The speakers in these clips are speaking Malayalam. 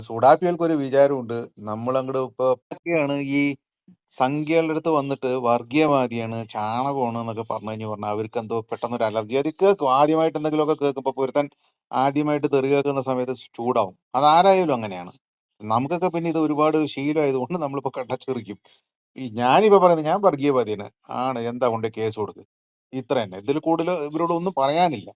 സുഡാപ്പികൾക്കൊരു വിചാരമുണ്ട്. നമ്മളങ്ങട് ഒക്കെയാണ് ഈ സംഖ്യകളുടെ അടുത്ത് വന്നിട്ട് വർഗീയവാദിയാണ്, ചാണകമാണ് എന്നൊക്കെ പറഞ്ഞാൽ അവർക്കെന്തോ പെട്ടെന്നൊരു അലർജി. അത് കേൾക്കും. ആദ്യമായിട്ട് എന്തെങ്കിലുമൊക്കെ കേൾക്കുമ്പോൾ ഒരുത്തൻ ആദ്യമായിട്ട് തെറി കേൾക്കുന്ന സമയത്ത് ചൂടാവും. അതാരായാലും അങ്ങനെയാണ്. നമുക്കൊക്കെ പിന്നെ ഇത് ഒരുപാട് ശീലമായതുകൊണ്ട് നമ്മളിപ്പോ കണ്ടച്ചെറിക്കും. ഞാനിപ്പോ പറയുന്നത് ഞാൻ വർഗീയവാദിയാണ്. ആണ്, എന്താ കൊണ്ട് കേസ് കൊടുക്കുക. ഇത്ര തന്നെ. ഇതിൽ കൂടുതൽ ഇവരോട് ഒന്നും പറയാനില്ല.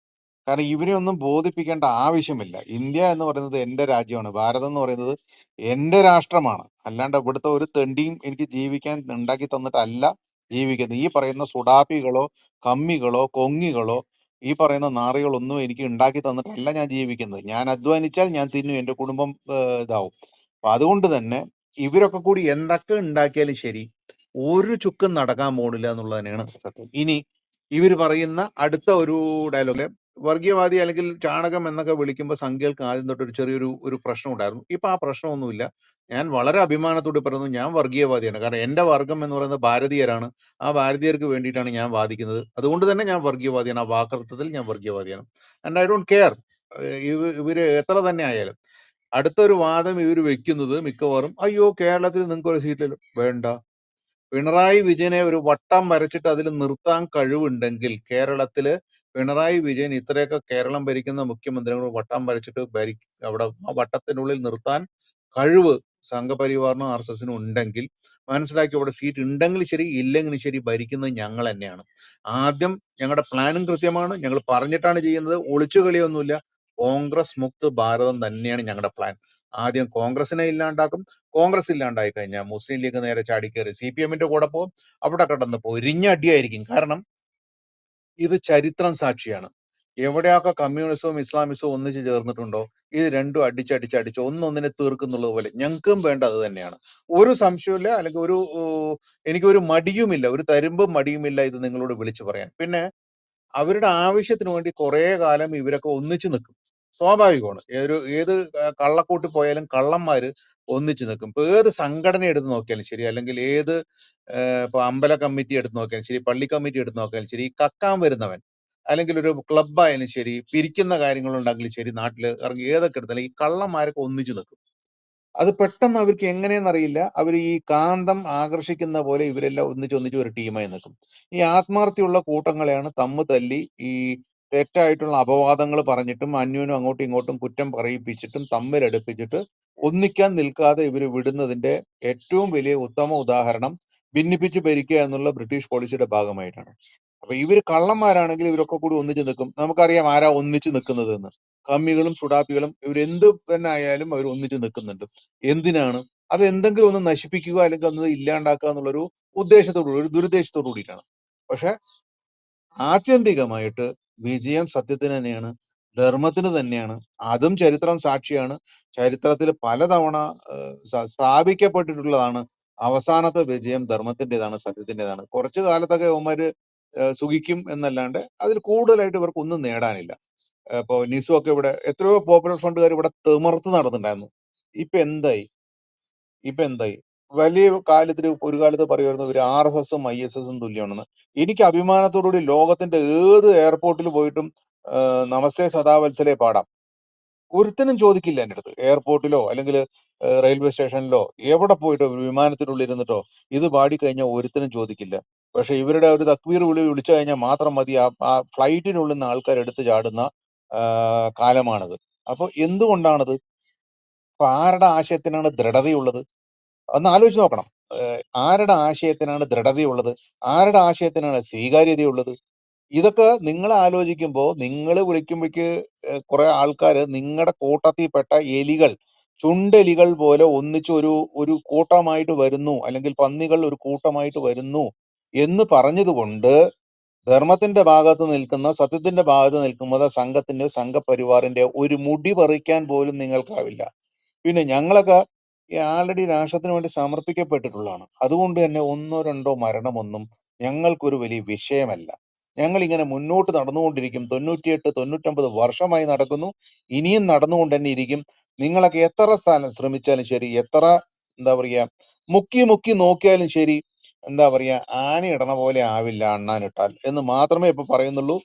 കാരണം ഇവരെ ഒന്നും ബോധിപ്പിക്കേണ്ട ആവശ്യമില്ല. ഇന്ത്യ എന്ന് പറയുന്നത് എന്റെ രാജ്യമാണ്. ഭാരതം എന്ന് പറയുന്നത് എന്റെ രാഷ്ട്രമാണ്. അല്ലാണ്ട് ഇവിടുത്തെ ഒരു തെണ്ടിയും എനിക്ക് ജീവിക്കാൻ ഉണ്ടാക്കി തന്നിട്ടല്ല ജീവിക്കുന്നത്. ഈ പറയുന്ന സുഡാപ്പികളോ കമ്മികളോ കൊങ്ങികളോ ഈ പറയുന്ന നാറികളൊന്നും എനിക്ക് ഉണ്ടാക്കി തന്നിട്ടല്ല ഞാൻ ജീവിക്കുന്നത്. ഞാൻ അധ്വാനിച്ചാൽ ഞാൻ തിന്നും, എന്റെ കുടുംബം ഇതാവും. അപ്പൊ അതുകൊണ്ട് തന്നെ ഇവരൊക്കെ കൂടി എന്തൊക്കെ ഉണ്ടാക്കിയാലും ശരി, ഒരു ചുക്കും നടക്കാൻ പോണില്ല എന്നുള്ളത് തന്നെയാണ് സത്യം. ഇനി ഇവര് പറയുന്ന അടുത്ത ഒരു ഡയലോഗ്, വർഗീയവാദി അല്ലെങ്കിൽ ചാണകം എന്നൊക്കെ വിളിക്കുമ്പോൾ സംഖ്യകൾക്ക് ആദ്യം തൊട്ട് ഒരു പ്രശ്നം ഉണ്ടായിരുന്നു. ഇപ്പൊ ആ പ്രശ്നമൊന്നുമില്ല. ഞാൻ വളരെ അഭിമാനത്തോടെ പറയുന്നു, ഞാൻ വർഗീയവാദിയാണ്. കാരണം എന്റെ വർഗം എന്ന് പറയുന്നത് ഭാരതീയരാണ്. ആ ഭാരതീയർക്ക് വേണ്ടിയിട്ടാണ് ഞാൻ വാദിക്കുന്നത്. അതുകൊണ്ട് തന്നെ ഞാൻ വർഗീയവാദിയാണ്. ആ വാക്കർത്ഥത്തിൽ ഞാൻ വർഗീയവാദിയാണ്. And I don't care. ഇവര് എത്ര തന്നെ ആയാലും അടുത്തൊരു വാദം ഇവർ വെക്കുന്നത് മിക്കവാറും, അയ്യോ കേരളത്തിൽ നിങ്ങൾക്ക് ഒരു സീറ്റിലും വേണ്ട. പിണറായി വിജയനെ ഒരു വട്ടം വരച്ചിട്ട് അതിൽ നിർത്താൻ കഴിവുണ്ടെങ്കിൽ കേരളത്തില് പിണറായി വിജയൻ ഇത്രയൊക്കെ കേരളം ഭരിക്കുന്ന മുഖ്യമന്ത്രികൾ വട്ടം വരച്ചിട്ട് അവിടെ ആ വട്ടത്തിനുള്ളിൽ നിർത്താൻ കഴിവ് സംഘപരിവാറിനും ആർ എസ് എസിനും ഉണ്ടെങ്കിൽ മനസ്സിലാക്കി, അവിടെ സീറ്റ് ഉണ്ടെങ്കിൽ ശരി ഇല്ലെങ്കിലും ശരി ഭരിക്കുന്നത് ഞങ്ങൾ തന്നെയാണ്. ആദ്യം ഞങ്ങളുടെ പ്ലാനും കൃത്യമാണ്, ഞങ്ങൾ പറഞ്ഞിട്ടാണ് ചെയ്യുന്നത്. ഒളിച്ചുകളിയൊന്നുമില്ല. കോൺഗ്രസ് മുക്ത് ഭാരതം തന്നെയാണ് ഞങ്ങളുടെ പ്ലാൻ. ആദ്യം കോൺഗ്രസിനെ ഇല്ലാണ്ടാക്കും. കോൺഗ്രസ് ഇല്ലാണ്ടായി കഴിഞ്ഞാൽ മുസ്ലിം ലീഗ് നേരെ ചാടിക്കയറി CPM-ന്റെ കൂടെ പോകും. അവിടെ കിടന്ന് പൊരിഞ്ഞടിയായിരിക്കും. കാരണം ഇത് ചരിത്രം സാക്ഷിയാണ്. എവിടെയൊക്കെ കമ്മ്യൂണിസവും ഇസ്ലാമിസവും ഒന്നിച്ച് ചേർന്നിട്ടുണ്ടോ, ഇത് രണ്ടും അടിച്ചടിച്ചടിച്ച് ഒന്നൊന്നിനെ തീർക്കുന്നുള്ളത് പോലെ ഞങ്ങൾക്കും വേണ്ട അത് തന്നെയാണ്. ഒരു സംശയമില്ല, അല്ലെങ്കിൽ എനിക്കൊരു മടിയുമില്ല, ഒരു തരുമ്പും മടിയുമില്ല ഇത് നിങ്ങളോട് വിളിച്ചു പറയാൻ. പിന്നെ അവരുടെ ആവശ്യത്തിന് വേണ്ടി കുറെ കാലം ഇവരൊക്കെ ഒന്നിച്ചു നിൽക്കും. സ്വാഭാവികമാണ്. ഏത് കള്ളക്കൂട്ടി പോയാലും കള്ളന്മാര് ഒന്നിച്ചു നിൽക്കും. ഇപ്പൊ ഏത് സംഘടന എടുത്ത് നോക്കിയാലും ശരി, അല്ലെങ്കിൽ ഏത് ഇപ്പൊ അമ്പല കമ്മിറ്റി എടുത്ത് നോക്കിയാലും ശരി, പള്ളി കമ്മിറ്റി എടുത്ത് നോക്കിയാലും ശരി, ഈ കക്കാൻ വരുന്നവൻ അല്ലെങ്കിൽ ഒരു ക്ലബ് ആയാലും ശരി, പിരിക്കുന്ന കാര്യങ്ങളുണ്ടെങ്കിലും ശരി, നാട്ടില് ഇറങ്ങി ഏതൊക്കെ എടുത്താലും ഈ കള്ളന്മാരൊക്കെ ഒന്നിച്ചു നിൽക്കും. അത് പെട്ടെന്ന് അവർക്ക് എങ്ങനെയെന്നറിയില്ല, അവർ ഈ കാന്തം ആകർഷിക്കുന്ന പോലെ ഇവരെല്ലാം ഒന്നിച്ച് ഒരു ടീമായി നിൽക്കും. ഈ ആത്മാർത്ഥിയുള്ള കൂട്ടങ്ങളെയാണ് തമ്മ് തല്ലി ഈ തെറ്റായിട്ടുള്ള അപവാദങ്ങൾ പറഞ്ഞിട്ടും അന്യോന്യം അങ്ങോട്ടും ഇങ്ങോട്ടും കുറ്റം പറയിപ്പിച്ചിട്ടും തമ്മിലടുപ്പിച്ചിട്ട് ഒന്നിക്കാൻ നിൽക്കാതെ ഇവർ വിടുന്നതിന്റെ ഏറ്റവും വലിയ ഉത്തമ ഉദാഹരണം ഭിന്നിപ്പിച്ച് ഭരിക്കുക എന്നുള്ള ബ്രിട്ടീഷ് പോളിസിയുടെ ഭാഗമായിട്ടാണ്. അപ്പൊ ഇവര് കള്ളന്മാരാണെങ്കിൽ ഇവരൊക്കെ കൂടി ഒന്നിച്ച് നിൽക്കും. നമുക്കറിയാം ആരാ ഒന്നിച്ച് നിൽക്കുന്നത് എന്ന്. കമ്മികളും സുഡാപ്പികളും ഇവരെന്ത് തന്നെ ആയാലും അവർ ഒന്നിച്ച് നിൽക്കുന്നുണ്ട്. എന്തിനാണ്? അത് എന്തെങ്കിലും ഒന്ന് നശിപ്പിക്കുക അല്ലെങ്കിൽ ഒന്ന് ഇല്ലാണ്ടാക്കുക എന്നുള്ളൊരു ഉദ്ദേശത്തോടു ഒരു ദുരുദ്ദേശത്തോടു കൂടിയിട്ടാണ്. പക്ഷെ ആത്യന്തികമായിട്ട് വിജയം സത്യത്തിന് തന്നെയാണ്, ധർമ്മത്തിന് തന്നെയാണ്. അതും ചരിത്രം സാക്ഷിയാണ്. ചരിത്രത്തിൽ പലതവണ സ്ഥാപിക്കപ്പെട്ടിട്ടുള്ളതാണ്. അവസാനത്തെ വിജയം ധർമ്മത്തിൻ്റെതാണ്, സത്യത്തിൻ്റെതാണ്. കുറച്ചു കാലത്തൊക്കെ ഇവന്മാര് സുഖിക്കും എന്നല്ലാണ്ട് അതിൽ കൂടുതലായിട്ട് ഇവർക്ക് ഒന്നും നേടാനില്ല. ഇപ്പൊ നിസു ഒക്കെ ഇവിടെ എത്രയോ പോപ്പുലർ ഫ്രണ്ടുകാർ ഇവിടെ തിമർത്ത് നടന്നിട്ടുണ്ടായിരുന്നു. ഇപ്പൊ എന്തായി? വലിയ ഒരു കാലത്ത് പറയുമായിരുന്നു ഇവര് RSS-ഉം ISS-ഉം തുല്യമാണെന്ന്. എനിക്ക് അഭിമാനത്തോടുകൂടി ലോകത്തിന്റെ ഏത് എയർപോർട്ടിൽ പോയിട്ടും നമസ്തേ സദാവത്സലെ പാടാം. ഒരുത്തനും ചോദിക്കില്ല എൻ്റെ അടുത്ത്. എയർപോർട്ടിലോ അല്ലെങ്കിൽ റെയിൽവേ സ്റ്റേഷനിലോ എവിടെ പോയിട്ടോ വിമാനത്തിനുള്ളിൽ ഇരുന്നിട്ടോ ഇത് പാടിക്കഴിഞ്ഞാൽ ഒരുത്തനും ചോദിക്കില്ല. പക്ഷെ ഇവരുടെ ഒരു തക്ബീർ വിളിച്ചു കഴിഞ്ഞാൽ മാത്രം മതി ആ ഫ്ലൈറ്റിനുള്ളിൽ നിന്ന് ആൾക്കാർ എടുത്ത് ചാടുന്ന കാലമാണത്. അപ്പൊ എന്തുകൊണ്ടാണത്? അപ്പൊ ആരുടെ ആശയത്തിനാണ് ദൃഢതയുള്ളത്? ഒന്ന് ആലോചിച്ച് നോക്കണം. ആരുടെ ആശയത്തിനാണ് ദൃഢതയുള്ളത്? ആരുടെ ആശയത്തിനാണ് സ്വീകാര്യതയുള്ളത്? ഇതൊക്കെ നിങ്ങൾ ആലോചിക്കുമ്പോൾ നിങ്ങൾ വിളിക്കുമ്പോഴേക്ക് കുറെ ആൾക്കാര് നിങ്ങളുടെ കൂട്ടത്തിൽപ്പെട്ട എലികൾ, ചുണ്ടെലികൾ പോലെ ഒന്നിച്ച് ഒരു കൂട്ടമായിട്ട് വരുന്നു, അല്ലെങ്കിൽ പന്നികൾ ഒരു കൂട്ടമായിട്ട് വരുന്നു എന്ന് പറഞ്ഞതുകൊണ്ട് ധർമ്മത്തിന്റെ ഭാഗത്ത് നിൽക്കുന്ന, സത്യത്തിന്റെ ഭാഗത്ത് നിൽക്കുന്ന സംഘത്തിന്റെ സംഘപരിവാറിന്റെ ഒരു മുടി പറിക്കാൻ പോലും നിങ്ങൾക്കാവില്ല. പിന്നെ ഞങ്ങളൊക്കെ ആൾറെഡി രാഷ്ട്രത്തിന് വേണ്ടി സമർപ്പിക്കപ്പെട്ടിട്ടുള്ളതാണ്. അതുകൊണ്ട് തന്നെ ഒന്നോ രണ്ടോ മരണമൊന്നും ഞങ്ങൾക്കൊരു വലിയ വിഷയമല്ല. ഞങ്ങൾ ഇങ്ങനെ മുന്നോട്ട് നടന്നുകൊണ്ടിരിക്കും. 98 99 വർഷമായി നടക്കുന്നു, ഇനിയും നടന്നുകൊണ്ട് തന്നെ ഇരിക്കും. നിങ്ങളൊക്കെ എത്ര സ്ഥലം ശ്രമിച്ചാലും ശരി, എത്ര എന്താ പറയാ മുക്കി മുക്കി നോക്കിയാലും ശരി, എന്താ പറയാ ആന ഇടണ പോലെ ആവില്ല അണ്ണാനിട്ടാൽ എന്ന് മാത്രമേ ഇപ്പൊ പറയുന്നുള്ളൂ.